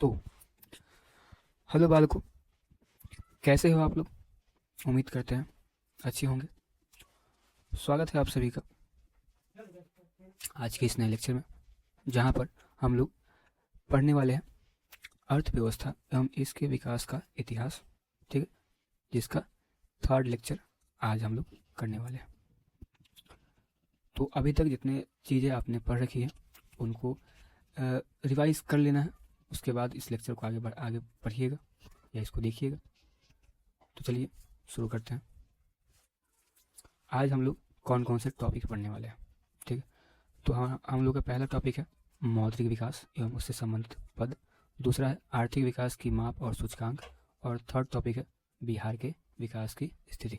तो हेलो बालकों, कैसे हो आप लोग? उम्मीद करते हैं अच्छे होंगे। स्वागत है आप सभी का आज के इस नए लेक्चर में, जहां पर हम लोग पढ़ने वाले हैं अर्थव्यवस्था एवं इसके विकास का इतिहास। ठीक है, जिसका थर्ड लेक्चर आज हम लोग करने वाले हैं। तो अभी तक जितने चीज़ें आपने पढ़ रखी हैं उनको रिवाइज कर लेना है। उसके बाद इस लेक्चर को आगे पढ़िएगा या इसको देखिएगा। तो चलिए शुरू करते हैं। आज हम लोग कौन कौन से टॉपिक पढ़ने वाले हैं। ठीक है, तो हम लोग का पहला टॉपिक है मौद्रिक विकास एवं उससे संबंधित पद। दूसरा है आर्थिक विकास की माप और सूचकांक। और थर्ड टॉपिक है बिहार के विकास की स्थिति।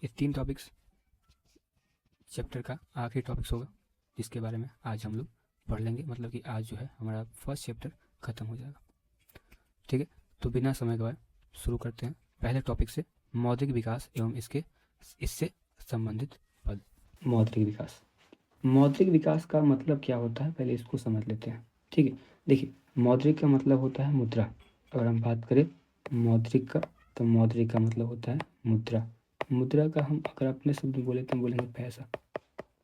ये तीन टॉपिक्स चैप्टर का आखिरी टॉपिक्स होगा, जिसके बारे में आज हम लोग पढ़ लेंगे। मतलब कि आज जो है हमारा फर्स्ट चैप्टर खत्म हो जाएगा। ठीक है, तो बिना समय गवाए शुरू करते हैं पहले टॉपिक से, मौद्रिक विकास एवं इससे संबंधित पद। मौद्रिक विकास का मतलब क्या होता है, पहले इसको समझ लेते हैं। ठीक है, देखिए मौद्रिक का मतलब होता है मुद्रा। अगर हम बात करें मौद्रिक का, तो मौद्रिक का मतलब होता है मुद्रा। मुद्रा का हम अगर अपने शब्द में बोले तो हम बोलेंगे पैसा।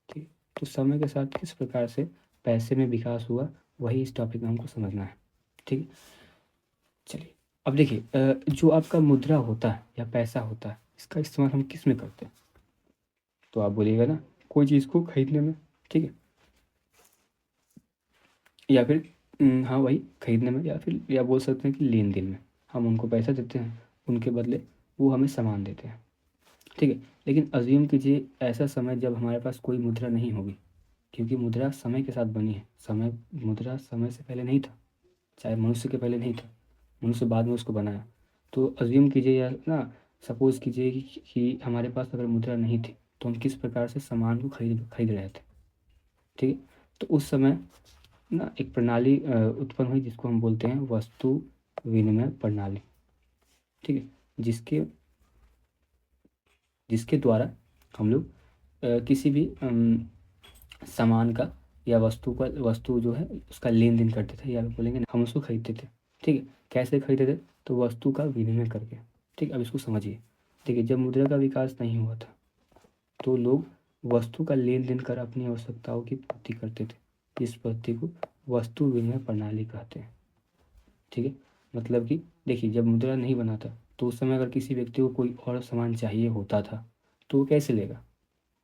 ठीक, तो समय के साथ किस प्रकार से पैसे में विकास हुआ, वही इस टॉपिक में हमको समझना है। ठीक है, चलिए अब देखिए जो आपका मुद्रा होता है या पैसा होता है, इसका इस्तेमाल हम किस में करते हैं? तो आप बोलिएगा ना, कोई चीज़ को खरीदने में। ठीक है, या फिर हाँ वही खरीदने में, या बोल सकते हैं कि लेन देन में। हम उनको पैसा देते हैं, उनके बदले वो हमें सामान देते हैं। ठीक है, लेकिन अज्यूम कीजिए ऐसा समय जब हमारे पास कोई मुद्रा नहीं होगी, क्योंकि मुद्रा समय के साथ बनी है। मुद्रा समय से पहले नहीं था, चाहे मनुष्य के पहले नहीं था, मनुष्य बाद में उसको बनाया। तो अज्यूम कीजिए या ना सपोज कीजिए कि हमारे पास अगर मुद्रा नहीं थी तो हम किस प्रकार से सामान को खरीद रहे थे। ठीक है, तो उस समय ना एक प्रणाली उत्पन्न हुई जिसको हम बोलते हैं वस्तु विनिमय प्रणाली। ठीक है, जिसके द्वारा हम लोग किसी भी सामान का या वस्तु जो है उसका लेन देन करते थे, या बोलेंगे हम उसको खरीदते थे। ठीक है, कैसे खरीदते थे? तो वस्तु का विनिमय करके। ठीक, अब इसको समझिए। ठीक है, जब मुद्रा का विकास नहीं हुआ था तो लोग वस्तु का लेन देन कर अपनी आवश्यकताओं की पूर्ति करते थे। इस पद्धति को वस्तु विनिमय प्रणाली कहते हैं। ठीक है, मतलब कि देखिए जब मुद्रा नहीं बना था तो उस समय अगर किसी व्यक्ति को कोई और सामान चाहिए होता था तो वो कैसे लेगा?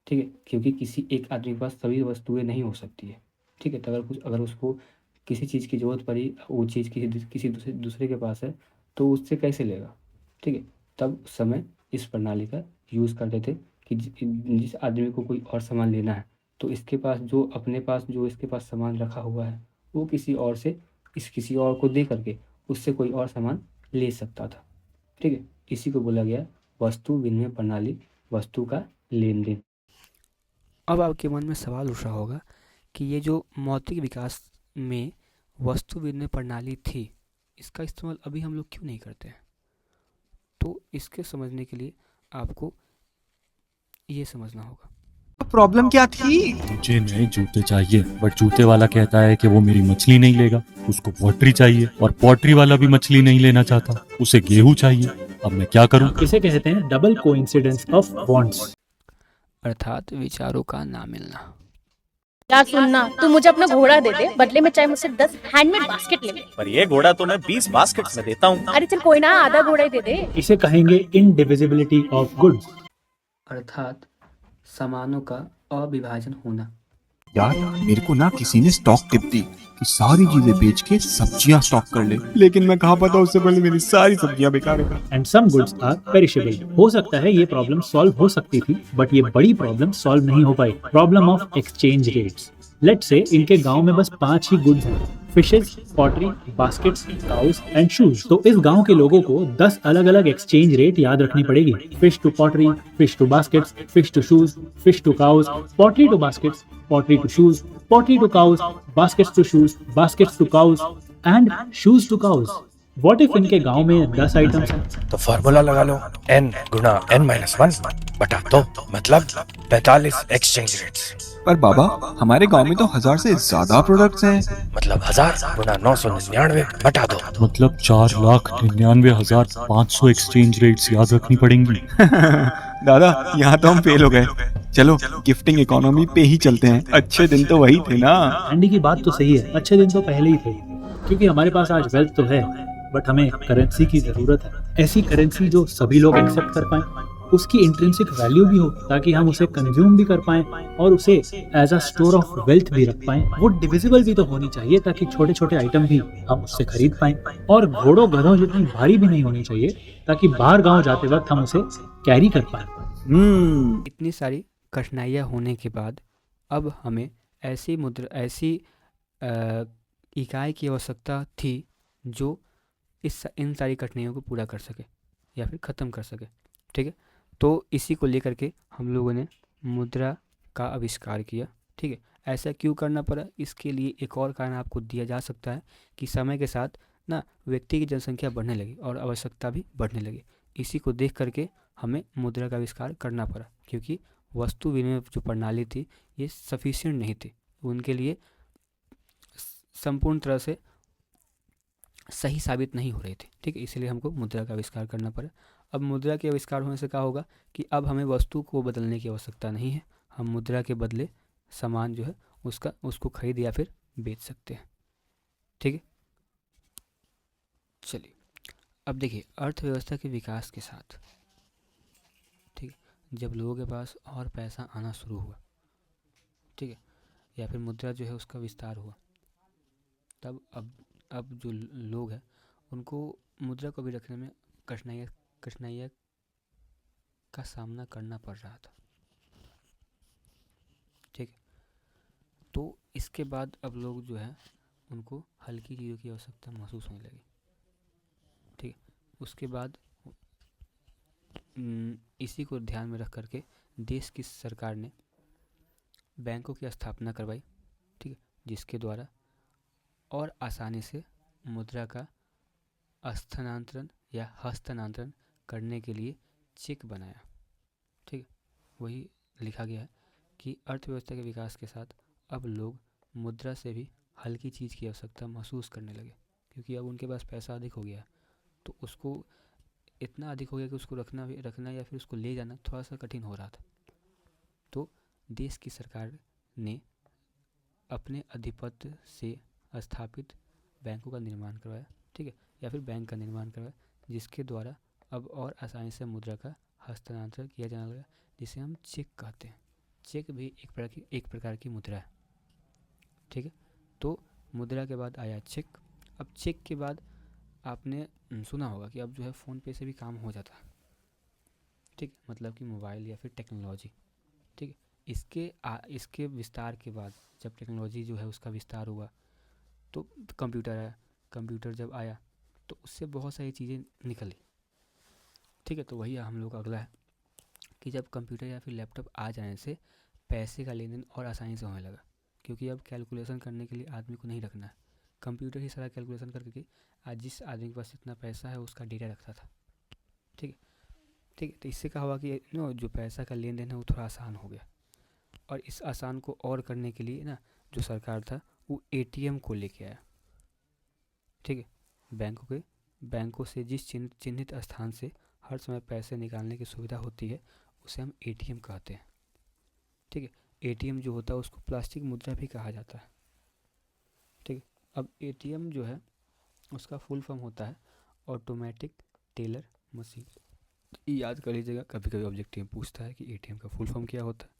ठीक है, क्योंकि किसी एक आदमी के पास सभी वस्तुएं नहीं हो सकती है। ठीक है, तो अगर उसको किसी चीज़ की ज़रूरत पड़ी, वो चीज़ किसी दूसरे के पास है, तो उससे कैसे लेगा? ठीक है, तब समय इस प्रणाली का यूज़ करते थे कि जिस आदमी को कोई और सामान लेना है तो इसके पास जो इसके पास सामान रखा हुआ है वो किसी और को दे करके उससे कोई और सामान ले सकता था। ठीक है, इसी को बोला गया वस्तु विनिमय प्रणाली, वस्तु का लेन देन। अब आपके मन में सवाल उठ रहा होगा कि ये जो मौद्रिक विकास में वस्तु विनिमय प्रणाली थी, इसका इस्तेमाल अभी हम लोग क्यों नहीं करते हैं? तो इसके समझने के लिए आपको ये समझना होगा प्रॉब्लम क्या थी। मुझे नए जूते चाहिए, बट जूते वाला कहता है कि वो मेरी मछली नहीं लेगा, उसको पॉटरी चाहिए, और पॉटरी वाला भी मछली नहीं लेना चाहता, उसे गेहूं चाहिए। अब मैं क्या करूं? इसे कहते हैं डबल कोइंसिडेंस ऑफ वांट्स, अर्थात विचारों का ना मिलना। क्या सुनना, तू मुझे अपना घोड़ा दे दे, बदले में चाहे मुझसे 10 हैंडमेड बास्केट ले ले। पर ये घोड़ा तो मैं 20 बास्केट में देता हूँ। अरे चल कोई ना, आधा घोड़ा ही दे दे। इसे कहेंगे इनडिविजिबिलिटी ऑफ गुड्स, अर्थात सामानों का अविभाजन होना। यार मेरे को ना किसी ने स्टॉक टिप दी कि सारी चीजें बेच के सब्जियां स्टॉक कर ले, लेकिन मैं कहा पता उससे पहले मेरी सारी सब्जियां बेकार है। And some goods are perishable. हो सकता है ये प्रॉब्लम सॉल्व हो सकती थी, बट ये बड़ी प्रॉब्लम सॉल्व नहीं हो पाई। Problem of exchange rates. Let's से इनके गांव में बस 5 ही गुड्स हैं, fishes, pottery, baskets, cows and shoes. तो इस गांव के लोगों को 10 अलग अलग एक्सचेंज रेट याद रखनी पड़ेगी। Fish to pottery, fish to baskets, fish to shoes, fish to cows, pottery to baskets, pottery to shoes, pottery to cows, baskets to shoes, baskets to cows, and shoes to cows. What if इनके गांव में 10 items हैं? तो formula लगा लो, n गुना n-1 बटा 2 मतलब 45 exchange rates. पर बाबा हमारे गांव में तो 1000 से ज्यादा प्रोडक्ट्स हैं। मतलब 1000 गुना 999 बटा 2। मतलब 4,99,500 एक्सचेंज रेट्स याद रखनी पड़ेंगी। दादा यहाँ तो हम फेल हो गए। चलो गिफ्टिंग इकोनॉमी पे ही चलते हैं, अच्छे दिन तो वही थे ना। एंडी की बात तो सही है, अच्छे दिन तो पहले ही थे, क्योंकि हमारे पास आज वेल्थ तो है, बट हमें करेंसी की जरूरत है। ऐसी करेंसी जो सभी लोग एक्सेप्ट कर पाए, उसकी इंट्रिंसिक वैल्यू भी हो ताकि हम उसे कंज्यूम भी कर पाएं और उसे as a store of wealth भी रख पाएं। वो डिविजिबल भी तो होनी चाहिए ताकि छोटे छोटे आइटम भी हम उससे खरीद पाएं, और घोड़ों गधों जितनी भारी भी नहीं होनी चाहिए ताकि बाहर गांव जाते वक्त हम उसे कैरी कर पाएं। इतनी सारी कठिनाइयाँ होने के बाद अब हमें ऐसी इकाई की आवश्यकता थी जो इन सारी कठिनाइयों को पूरा कर सके या फिर ख़त्म कर सके। ठीक है, तो इसी को लेकर के हम लोगों ने मुद्रा का आविष्कार किया। ठीक है, ऐसा क्यों करना पड़ा, इसके लिए एक और कारण आपको दिया जा सकता है कि समय के साथ ना व्यक्ति की जनसंख्या बढ़ने लगी और आवश्यकता भी बढ़ने लगी। इसी को देख करके हमें मुद्रा का आविष्कार करना पड़ा, क्योंकि वस्तु विनिमय जो प्रणाली थी ये सफिशिएंट नहीं थी, उनके लिए संपूर्ण तरह से सही साबित नहीं हो रही थी। ठीक है, इसलिए हमको मुद्रा का आविष्कार करना पड़ा। अब मुद्रा के आविष्कार होने से क्या होगा कि अब हमें वस्तु को बदलने की आवश्यकता नहीं है, हम मुद्रा के बदले सामान जो है उसको खरीद या फिर बेच सकते हैं। ठीक है, चलिए अब देखिए अर्थव्यवस्था के विकास के साथ, ठीक है, जब लोगों के पास और पैसा आना शुरू हुआ, ठीक है, या फिर मुद्रा जो है उसका विस्तार हुआ, तब अब जो लोग हैं उनको मुद्रा को भी रखने में कठिनाइयाँ का सामना करना पड़ रहा था। ठीक है, तो इसके बाद अब लोग जो है उनको हल्की चीज़ों की आवश्यकता महसूस होने लगी। ठीक है, उसके बाद इसी को ध्यान में रख करके देश की सरकार ने बैंकों की स्थापना करवाई। ठीक है, जिसके द्वारा और आसानी से मुद्रा का स्थानांतरण या हस्तांतरण करने के लिए चेक बनाया। ठीक है, वही लिखा गया है कि अर्थव्यवस्था के विकास के साथ अब लोग मुद्रा से भी हल्की चीज़ की आवश्यकता महसूस करने लगे, क्योंकि अब उनके पास पैसा अधिक हो गया, तो उसको इतना अधिक हो गया कि उसको रखना या फिर उसको ले जाना थोड़ा सा कठिन हो रहा था। तो देश की सरकार ने अपने अधिपत्य से स्थापित बैंकों का निर्माण करवाया। ठीक है, या फिर बैंक का निर्माण करवाया, जिसके द्वारा अब और आसानी से मुद्रा का हस्तांतरण किया जाने लगा, जिसे हम चेक कहते हैं। चेक भी एक प्रकार की मुद्रा है। ठीक है, तो मुद्रा के बाद आया चेक। अब चेक के बाद आपने सुना होगा कि अब जो है फ़ोन पे से भी काम हो जाता है। ठीक, मतलब कि मोबाइल या फिर टेक्नोलॉजी। ठीक है, इसके विस्तार के बाद जब टेक्नोलॉजी जो है उसका विस्तार हुआ तो कंप्यूटर आया। कंप्यूटर जब आया तो उससे बहुत सारी चीज़ें निकली। ठीक है, तो वही हम लोग अगला है कि जब कंप्यूटर या फिर लैपटॉप आ जाने से पैसे का लेन देन और आसानी से होने लगा, क्योंकि अब कैलकुलेशन करने के लिए आदमी को नहीं रखना है, कंप्यूटर ही सारा कैलकुलेशन करके आज जिस आदमी के पास इतना पैसा है उसका डेटा रखता था। ठीक है, तो इससे क्या हुआ कि जो पैसा का लेन देन है वो थोड़ा आसान हो गया, और इस आसान को और करने के लिए ना जो सरकार था वो एटीएम को लेके आया। ठीक है, बैंकों से जिस चिन्हित स्थान से हर समय पैसे निकालने की सुविधा होती है उसे हम एटीएम कहते हैं। ठीक है, एटीएम जो होता है उसको प्लास्टिक मुद्रा भी कहा जाता है। ठीक है, अब एटीएम जो है उसका फुल फॉर्म होता है ऑटोमेटिक टेलर मशीन। याद कर लीजिएगा, कभी कभी ऑब्जेक्टिव पूछता है कि एटीएम का फुल फॉर्म क्या होता है।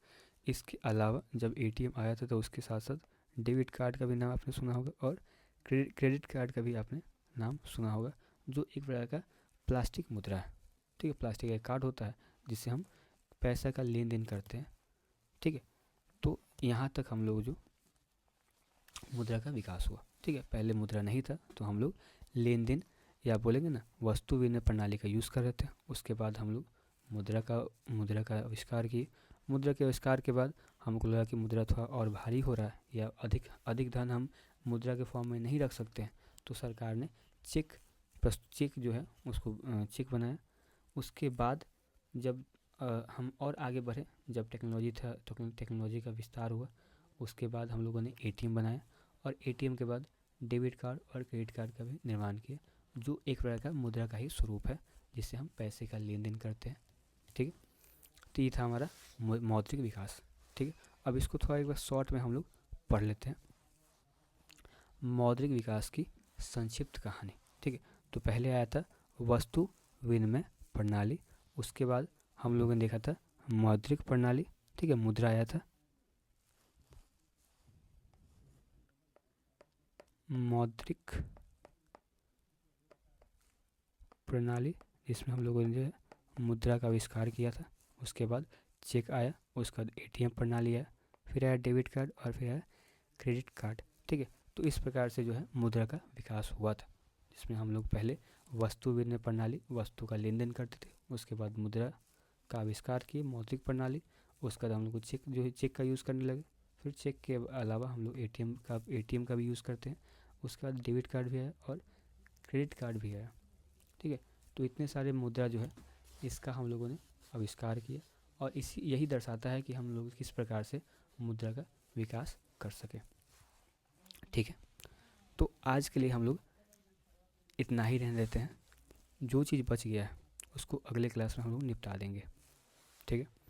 इसके अलावा जब एटीएम आया था तो उसके साथ साथ डेबिट कार्ड का भी नाम आपने सुना होगा और क्रेडिट कार्ड का भी आपने नाम सुना होगा, जो एक प्रकार का प्लास्टिक मुद्रा है। ठीक है, प्लास्टिक का कार्ड होता है जिससे हम पैसा का लेन देन करते हैं। ठीक है, तो यहाँ तक हम लोग जो मुद्रा का विकास हुआ। ठीक है, पहले मुद्रा नहीं था तो हम लोग लेन देन या बोलेंगे ना वस्तु विनिमय प्रणाली का यूज़ कर रहे थे। उसके बाद हम लोग मुद्रा का आविष्कार किए। मुद्रा के आविष्कार के बाद हमको लगा कि मुद्रा थोड़ा और भारी हो रहा है या अधिक धन हम मुद्रा के फॉर्म में नहीं रख सकते हैं, तो सरकार ने चेक चेक जो है उसको चेक बनाया। उसके बाद जब हम और आगे बढ़े, जब टेक्नोलॉजी का विस्तार हुआ, उसके बाद हम लोगों ने एटीएम बनाया और एटीएम के बाद डेबिट कार्ड और क्रेडिट कार्ड का भी निर्माण किया, जो एक प्रकार का मुद्रा का ही स्वरूप है जिससे हम पैसे का लेन देन करते हैं। ठीक है, तो ये था हमारा मौद्रिक विकास। ठीक है, अब इसको थोड़ा एक बार शॉर्ट में हम लोग पढ़ लेते हैं। मौद्रिक विकास की संक्षिप्त कहानी। ठीक है, तो पहले आया था वस्तु विनिमय प्रणाली, उसके बाद हम लोगों ने देखा था मौद्रिक प्रणाली। ठीक है, मुद्रा आया था, मौद्रिक प्रणाली जिसमें हम लोगों ने जो है मुद्रा का आविष्कार किया था। उसके बाद चेक आया, उसके बाद एटीएम प्रणाली आया, फिर आया डेबिट कार्ड और फिर आया क्रेडिट कार्ड। ठीक है, तो इस प्रकार से जो है मुद्रा का विकास हुआ था, जिसमें हम लोग पहले वस्तु विनिमय प्रणाली, वस्तु का लेन देन करते थे, उसके बाद मुद्रा का आविष्कार किए मौद्रिक प्रणाली, उसके बाद हम लोग चेक जो है चेक का यूज़ करने लगे, फिर चेक के अलावा हम लोग एटीएम का भी यूज़ करते हैं, उसके बाद डेबिट कार्ड भी आया और क्रेडिट कार्ड भी आया। ठीक है, तो इतने सारे मुद्रा जो है इसका हम लोगों ने आविष्कार किया और यही दर्शाता है कि हम लोग किस प्रकार से मुद्रा का विकास कर सके। ठीक है, तो आज के लिए हम लोग इतना ही रहने देते हैं। जो चीज़ बच गया है उसको अगले क्लास में हम लोग निपटा देंगे। ठीक है।